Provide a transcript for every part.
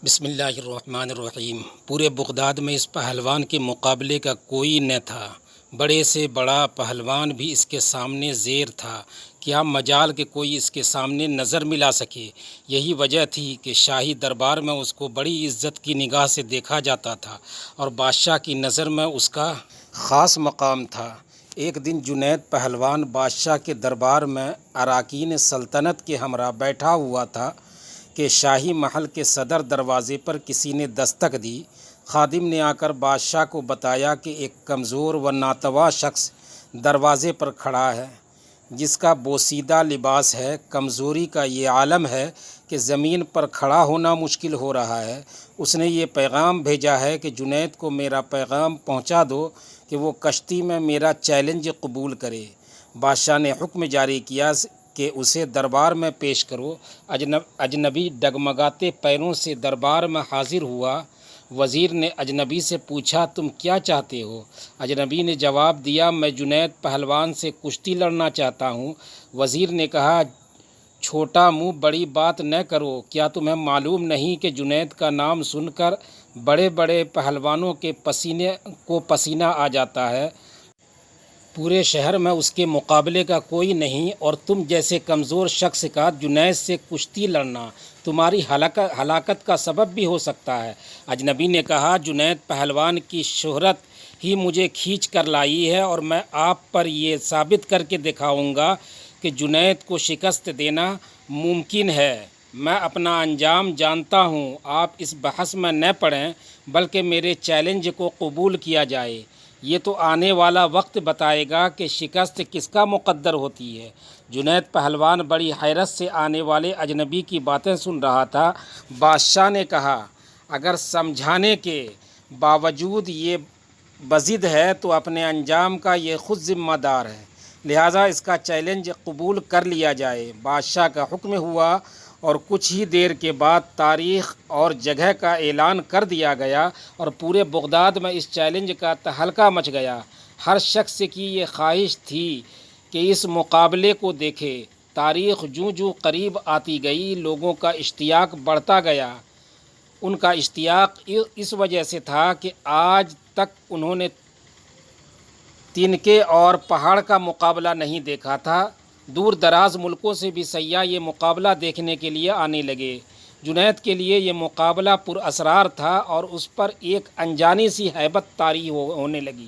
بسم اللہ الرحمن الرحیم۔ پورے بغداد میں اس پہلوان کے مقابلے کا کوئی نہ تھا۔ بڑے سے بڑا پہلوان بھی اس کے سامنے زیر تھا۔ کیا مجال کہ کوئی اس کے سامنے نظر ملا سکے۔ یہی وجہ تھی کہ شاہی دربار میں اس کو بڑی عزت کی نگاہ سے دیکھا جاتا تھا اور بادشاہ کی نظر میں اس کا خاص مقام تھا۔ ایک دن جنید پہلوان بادشاہ کے دربار میں اراکین سلطنت کے ہمراہ بیٹھا ہوا تھا کہ شاہی محل کے صدر دروازے پر کسی نے دستک دی۔ خادم نے آ کر بادشاہ کو بتایا کہ ایک کمزور و ناتواں شخص دروازے پر کھڑا ہے، جس کا بوسیدہ لباس ہے۔ کمزوری کا یہ عالم ہے کہ زمین پر کھڑا ہونا مشکل ہو رہا ہے۔ اس نے یہ پیغام بھیجا ہے کہ جنید کو میرا پیغام پہنچا دو کہ وہ کشتی میں میرا چیلنج قبول کرے۔ بادشاہ نے حکم جاری کیا کہ اسے دربار میں پیش کرو۔ اجنبی ڈگمگاتے پیروں سے دربار میں حاضر ہوا۔ وزیر نے اجنبی سے پوچھا، تم کیا چاہتے ہو؟ اجنبی نے جواب دیا، میں جنید پہلوان سے کشتی لڑنا چاہتا ہوں۔ وزیر نے کہا، چھوٹا منہ بڑی بات نہ کرو۔ کیا تمہیں معلوم نہیں کہ جنید کا نام سن کر بڑے بڑے پہلوانوں کے پسینہ آ جاتا ہے؟ پورے شہر میں اس کے مقابلے کا کوئی نہیں، اور تم جیسے کمزور شخص کا جنید سے کشتی لڑنا تمہاری ہلاکت کا سبب بھی ہو سکتا ہے۔ اجنبی نے کہا، جنید پہلوان کی شہرت ہی مجھے کھینچ کر لائی ہے، اور میں آپ پر یہ ثابت کر کے دکھاؤں گا کہ جنید کو شکست دینا ممکن ہے۔ میں اپنا انجام جانتا ہوں۔ آپ اس بحث میں نہ پڑیں، بلکہ میرے چیلنج کو قبول کیا جائے۔ یہ تو آنے والا وقت بتائے گا کہ شکست کس کا مقدر ہوتی ہے۔ جنید پہلوان بڑی حیرت سے آنے والے اجنبی کی باتیں سن رہا تھا۔ بادشاہ نے کہا، اگر سمجھانے کے باوجود یہ بضد ہے تو اپنے انجام کا یہ خود ذمہ دار ہے، لہٰذا اس کا چیلنج قبول کر لیا جائے۔ بادشاہ کا حکم ہوا اور کچھ ہی دیر کے بعد تاریخ اور جگہ کا اعلان کر دیا گیا، اور پورے بغداد میں اس چیلنج کا تہلکہ مچ گیا۔ ہر شخص کی یہ خواہش تھی کہ اس مقابلے کو دیکھے۔ تاریخ جوں جوں قریب آتی گئی، لوگوں کا اشتیاق بڑھتا گیا۔ ان کا اشتیاق اس وجہ سے تھا کہ آج تک انہوں نے تنکے اور پہاڑ کا مقابلہ نہیں دیکھا تھا۔ دور دراز ملکوں سے بھی سیاح یہ مقابلہ دیکھنے کے لیے آنے لگے۔ جنید کے لیے یہ مقابلہ پر اسرار تھا، اور اس پر ایک انجانی سی ہیبت طاری ہونے لگی۔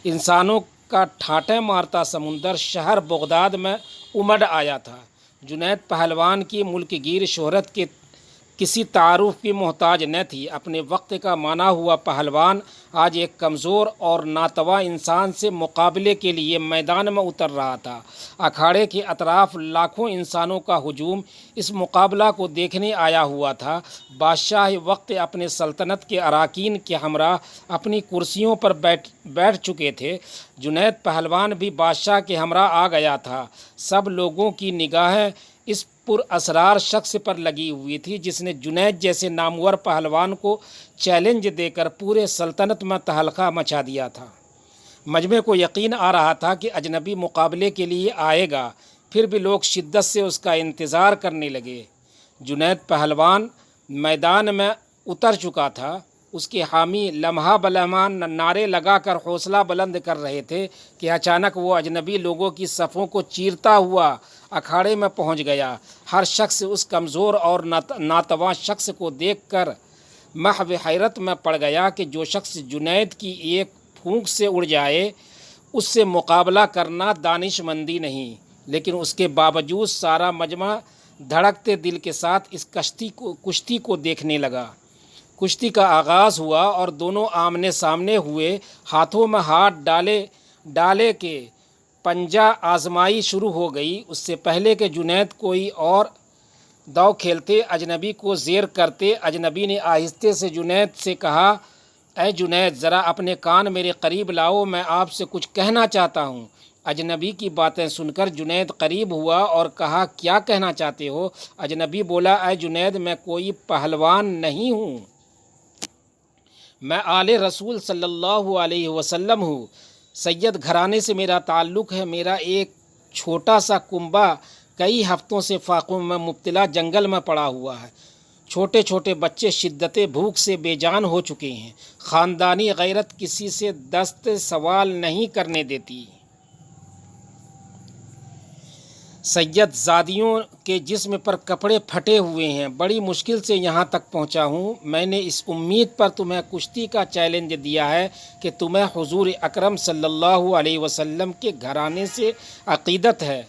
انسانوں کا ٹھاٹھیں مارتا سمندر شہر بغداد میں امڈ آیا تھا۔ جنید پہلوان کی ملک گیر شہرت کے کسی تعارف کی محتاج نہ تھی۔ اپنے وقت کا مانا ہوا پہلوان آج ایک کمزور اور ناتواں انسان سے مقابلے کے لیے میدان میں اتر رہا تھا۔ اکھاڑے کے اطراف لاکھوں انسانوں کا ہجوم اس مقابلہ کو دیکھنے آیا ہوا تھا۔ بادشاہ وقت اپنے سلطنت کے اراکین کے ہمراہ اپنی کرسیوں پر بیٹھ چکے تھے۔ جنید پہلوان بھی بادشاہ کے ہمراہ آ گیا تھا۔ سب لوگوں کی نگاہیں اس پر اسرار شخص پر لگی ہوئی تھی، جس نے جنید جیسے نامور پہلوان کو چیلنج دے کر پورے سلطنت میں تہلکہ مچا دیا تھا۔ مجمع کو یقین آ رہا تھا کہ اجنبی مقابلے کے لیے آئے گا، پھر بھی لوگ شدت سے اس کا انتظار کرنے لگے۔ جنید پہلوان میدان میں اتر چکا تھا۔ اس کے حامی لمحہ بلمحہ نعرے لگا کر حوصلہ بلند کر رہے تھے کہ اچانک وہ اجنبی لوگوں کی صفوں کو چیرتا ہوا اکھاڑے میں پہنچ گیا۔ ہر شخص اس کمزور اور ناتواں شخص کو دیکھ کر محو حیرت میں پڑ گیا کہ جو شخص جنید کی ایک پھونک سے اڑ جائے، اس سے مقابلہ کرنا دانش مندی نہیں۔ لیکن اس کے باوجود سارا مجمع دھڑکتے دل کے ساتھ اس کشتی کو دیکھنے لگا۔ کشتی کا آغاز ہوا اور دونوں آمنے سامنے ہوئے۔ ہاتھوں میں ہاتھ ڈالے کے پنجہ آزمائی شروع ہو گئی۔ اس سے پہلے کہ جنید کوئی اور داؤ کھیلتے، اجنبی کو زیر کرتے، اجنبی نے آہستہ سے جنید سے کہا، اے جنید، ذرا اپنے کان میرے قریب لاؤ، میں آپ سے کچھ کہنا چاہتا ہوں۔ اجنبی کی باتیں سن کر جنید قریب ہوا اور کہا، کیا کہنا چاہتے ہو؟ اجنبی بولا، اے جنید، میں کوئی پہلوان نہیں ہوں، میں آل رسول صلی اللہ علیہ وسلم ہوں۔ سید گھرانے سے میرا تعلق ہے۔ میرا ایک چھوٹا سا کنبہ کئی ہفتوں سے فاقوں میں مبتلا جنگل میں پڑا ہوا ہے۔ چھوٹے چھوٹے بچے شدت بھوک سے بے جان ہو چکے ہیں۔ خاندانی غیرت کسی سے دست سوال نہیں کرنے دیتی۔ سید زادیوں کے جسم پر کپڑے پھٹے ہوئے ہیں، بڑی مشکل سے یہاں تک پہنچا ہوں۔ میں نے اس امید پر تمہیں کشتی کا چیلنج دیا ہے کہ تمہیں حضور اکرم صلی اللہ علیہ وسلم کے گھرانے سے عقیدت ہے۔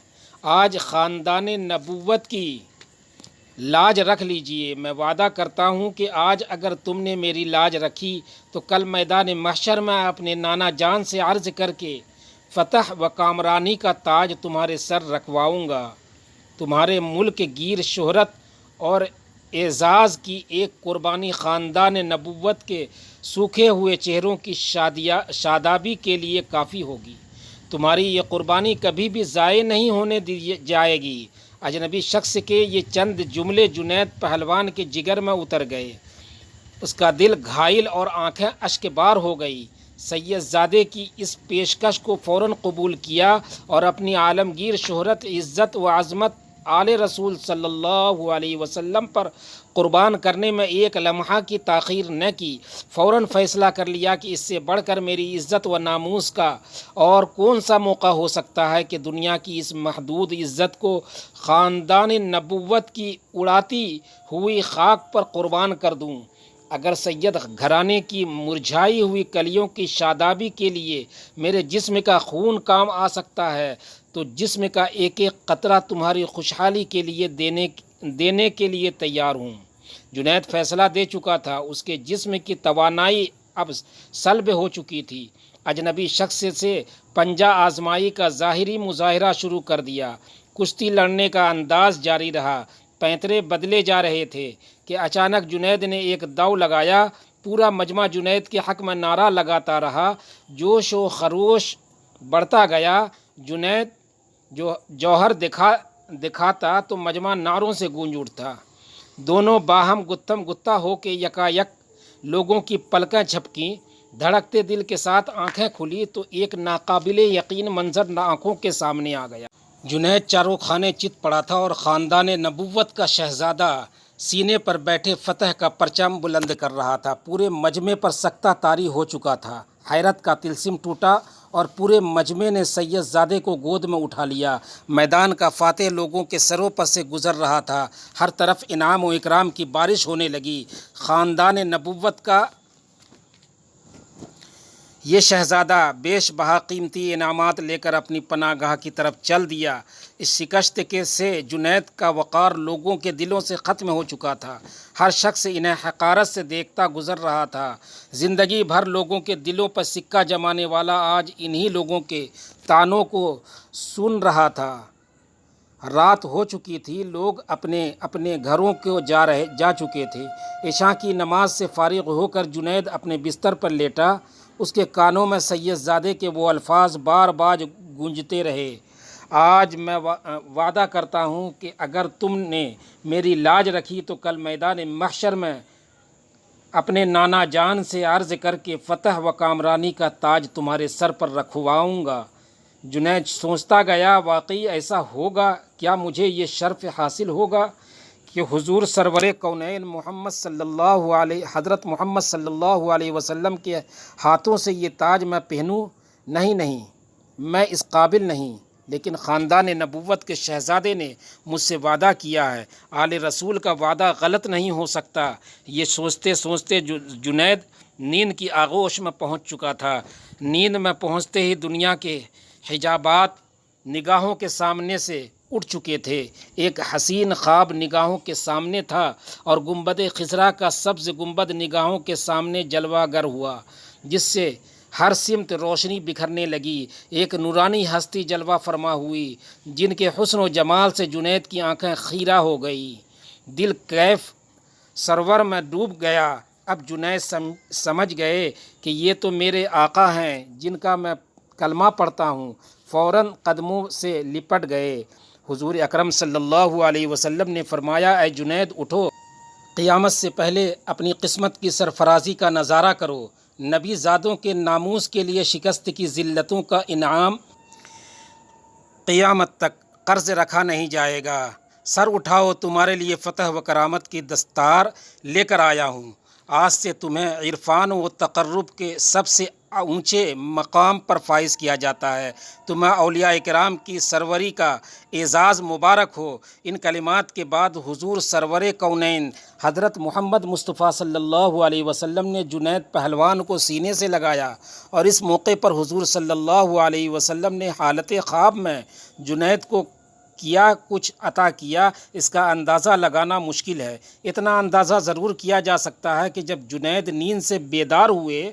آج خاندان نبوت کی لاج رکھ لیجئے۔ میں وعدہ کرتا ہوں کہ آج اگر تم نے میری لاج رکھی تو کل میدان محشر میں اپنے نانا جان سے عرض کر کے فتح و کامرانی کا تاج تمہارے سر رکھواؤں گا۔ تمہارے ملک گیر شہرت اور اعزاز کی ایک قربانی خاندان نبوت کے سوکھے ہوئے چہروں کی شادابی کے لیے کافی ہوگی۔ تمہاری یہ قربانی کبھی بھی ضائع نہیں ہونے دی جائے گی۔ اجنبی شخص کے یہ چند جملے جنید پہلوان کے جگر میں اتر گئے۔ اس کا دل گھائل اور آنکھیں اشک بار ہو گئی۔ سید زادے کی اس پیشکش کو فوراً قبول کیا اور اپنی عالمگیر شہرت، عزت و عظمت آل رسول صلی اللہ علیہ وسلم پر قربان کرنے میں ایک لمحہ کی تاخیر نہ کی۔ فوراً فیصلہ کر لیا کہ اس سے بڑھ کر میری عزت و ناموس کا اور کون سا موقع ہو سکتا ہے کہ دنیا کی اس محدود عزت کو خاندان نبوت کی اڑاتی ہوئی خاک پر قربان کر دوں۔ اگر سید گھرانے کی مرجھائی ہوئی کلیوں کی شادابی کے لیے میرے جسم کا خون کام آ سکتا ہے تو جسم کا ایک ایک قطرہ تمہاری خوشحالی کے لیے دینے کے لیے تیار ہوں۔ جنید فیصلہ دے چکا تھا۔ اس کے جسم کی توانائی اب سلب ہو چکی تھی۔ اجنبی شخص سے پنجہ آزمائی کا ظاہری مظاہرہ شروع کر دیا۔ کشتی لڑنے کا انداز جاری رہا۔ پینترے بدلے جا رہے تھے کہ اچانک جنید نے ایک داؤ لگایا۔ پورا مجمع جنید کے حق میں نعرہ لگاتا رہا۔ جوش و خروش بڑھتا گیا۔ جنید جو جوہر دکھاتا تو مجمع نعروں سے گونج اٹھتا۔ دونوں باہم گتھم گتھا ہو کے یکایک لوگوں کی پلکیں جھپکیں۔ دھڑکتے دل کے ساتھ آنکھیں کھلی تو ایک ناقابل یقین منظر آنکھوں کے سامنے آ گیا۔ جنید چاروں خانے چت پڑا تھا اور خاندان نبوت کا شہزادہ سینے پر بیٹھے فتح کا پرچم بلند کر رہا تھا۔ پورے مجمع پر سکتہ طاری ہو چکا تھا۔ حیرت کا طلسم ٹوٹا اور پورے مجمع نے سید زادے کو گود میں اٹھا لیا۔ میدان کا فاتح لوگوں کے سروں پر سے گزر رہا تھا۔ ہر طرف انعام و اکرام کی بارش ہونے لگی۔ خاندان نبوت کا یہ شہزادہ بیش بہا قیمتی انعامات لے کر اپنی پناہ گاہ کی طرف چل دیا۔ اس شکست سے جنید کا وقار لوگوں کے دلوں سے ختم ہو چکا تھا۔ ہر شخص انہیں حقارت سے دیکھتا گزر رہا تھا۔ زندگی بھر لوگوں کے دلوں پر سکہ جمانے والا آج انہی لوگوں کے طعنوں کو سن رہا تھا۔ رات ہو چکی تھی۔ لوگ اپنے اپنے گھروں کو جا چکے تھے۔ عشاء کی نماز سے فارغ ہو کر جنید اپنے بستر پر لیٹا۔ اس کے کانوں میں سید زادے کے وہ الفاظ بار بار گونجتے رہے۔ آج میں وعدہ کرتا ہوں کہ اگر تم نے میری لاج رکھی تو کل میدان محشر میں اپنے نانا جان سے عرض کر کے فتح و کامرانی کا تاج تمہارے سر پر رکھواؤں گا۔ جنید سوچتا گیا، واقعی ایسا ہوگا کیا؟ مجھے یہ شرف حاصل ہوگا کہ حضور سرور کونین حضرت محمد صلی اللہ علیہ وسلم کے ہاتھوں سے یہ تاج میں پہنوں؟ نہیں، میں اس قابل نہیں، لیکن خاندان نبوت کے شہزادے نے مجھ سے وعدہ کیا ہے۔ آل رسول کا وعدہ غلط نہیں ہو سکتا۔ یہ سوچتے سوچتے جنید نیند کی آغوش میں پہنچ چکا تھا۔ نیند میں پہنچتے ہی دنیا کے حجابات نگاہوں کے سامنے سے اٹھ چکے تھے۔ ایک حسین خواب نگاہوں کے سامنے تھا اور گنبد خضرا کا سبز گنبد نگاہوں کے سامنے جلوہ گر ہوا، جس سے ہر سمت روشنی بکھرنے لگی۔ ایک نورانی ہستی جلوہ فرما ہوئی، جن کے حسن و جمال سے جنید کی آنکھیں خیرہ ہو گئی۔ دل کیف سرور میں ڈوب گیا۔ اب جنید سمجھ گئے کہ یہ تو میرے آقا ہیں جن کا میں کلمہ پڑھتا ہوں۔ فوراً قدموں سے لپٹ گئے۔ حضور اکرم صلی اللہ علیہ وسلم نے فرمایا، اے جنید اٹھو، قیامت سے پہلے اپنی قسمت کی سرفرازی کا نظارہ کرو۔ نبی زادوں کے ناموس کے لیے شکست کی ذلتوں کا انعام قیامت تک قرض رکھا نہیں جائے گا۔ سر اٹھاؤ، تمہارے لیے فتح و کرامت کی دستار لے کر آیا ہوں۔ آج سے تمہیں عرفان و تقرب کے سب سے اونچے مقام پر فائز کیا جاتا ہے۔ تمہیں اولیاء کرام کی سروری کا اعزاز مبارک ہو۔ ان کلمات کے بعد حضور سرور کونین حضرت محمد مصطفیٰ صلی اللہ علیہ وسلم نے جنید پہلوان کو سینے سے لگایا، اور اس موقع پر حضور صلی اللہ علیہ وسلم نے حالت خواب میں جنید کو کیا کچھ عطا کیا، اس کا اندازہ لگانا مشکل ہے۔ اتنا اندازہ ضرور کیا جا سکتا ہے کہ جب جنید نیند سے بیدار ہوئے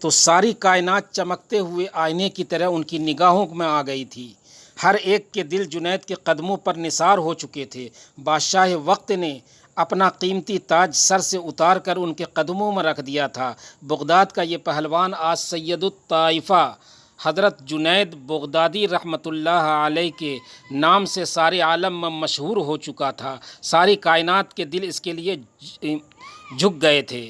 تو ساری کائنات چمکتے ہوئے آئینے کی طرح ان کی نگاہوں میں آ گئی تھی۔ ہر ایک کے دل جنید کے قدموں پر نثار ہو چکے تھے۔ بادشاہ وقت نے اپنا قیمتی تاج سر سے اتار کر ان کے قدموں میں رکھ دیا تھا۔ بغداد کا یہ پہلوان آج سید الطائفہ حضرت جنید بغدادی رحمۃ اللہ علیہ کے نام سے سارے عالم میں مشہور ہو چکا تھا۔ ساری کائنات کے دل اس کے لیے جھک گئے تھے۔